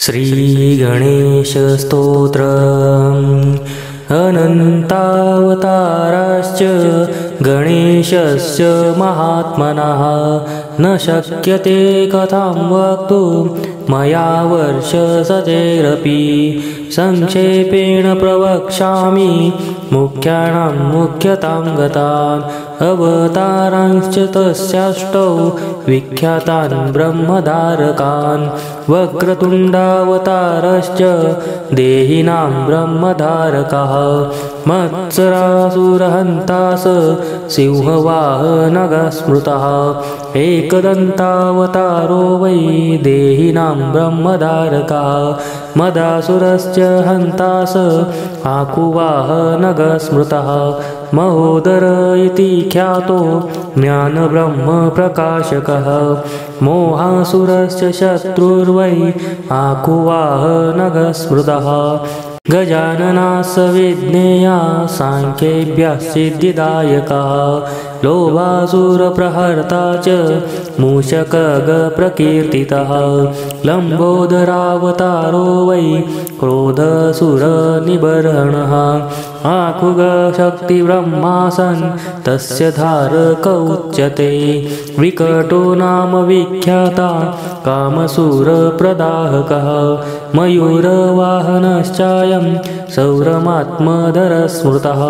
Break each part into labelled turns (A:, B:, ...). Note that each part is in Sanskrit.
A: श्रीगणेशस्तोत्रम् अनन्तावताराश्च गणेशस्य महात्मनः न शक्यते कथां वक्तुं मया वर्षशतैरपि संक्षेपेण प्रवक्ष्यामि मुख्यानां मुख्यतां गतान् अवतारांश्च तस्याष्टौ विख्यातान् ब्रह्मधारकान् वक्रतुण्डावतारश्च देहिनां ब्रह्मधारकः मत्सरासुरहन्तास सिंहवाहनगः स्मृतः एकदन्तावतारो वै देहिनां ब्रह्मधारकः मदासुरश्च हन्तास आकुवाहनगः स्मृतः महोदर इति ख्यातो ज्ञानब्रह्मप्रकाशकः मोहासुरश्च शत्रुर्वै आकुवाहनगः स्मृतः गजाननास्य विज्ञेया सांख्येभ्यः सिद्धिदायकः लोभासुरप्रहर्ता च मूषकगप्रकीर्तितः लम्बोदरावतारो वै क्रोधसुरनिबर्हणः आकुगशक्तिब्रह्मासन् तस्य धारक उच्यते विकटो नाम विख्याता कामसुरप्रदाहकः मयूरवाहनश्चायं सौरमात्मधरस्मृतः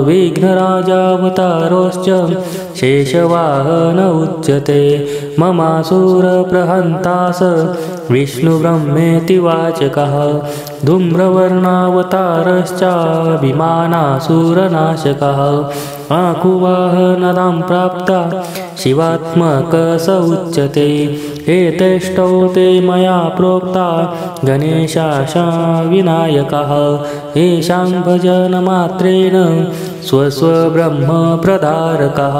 A: विघ्नराजावतारोश्च शेषवाहन उच्यते ममासुरप्रहन्तास विष्णुब्रह्मेति वाचकः धूम्रवर्णावतारश्चाभिमानासुरनाशकः आकुवाहनदां प्राप्ता शिवात्मक स उच्यते एतेष्टौ ते मया प्रोक्ता गणेशाशा विनायकः येषां भजनमात्रेण स्वस्वब्रह्मप्रधारकः।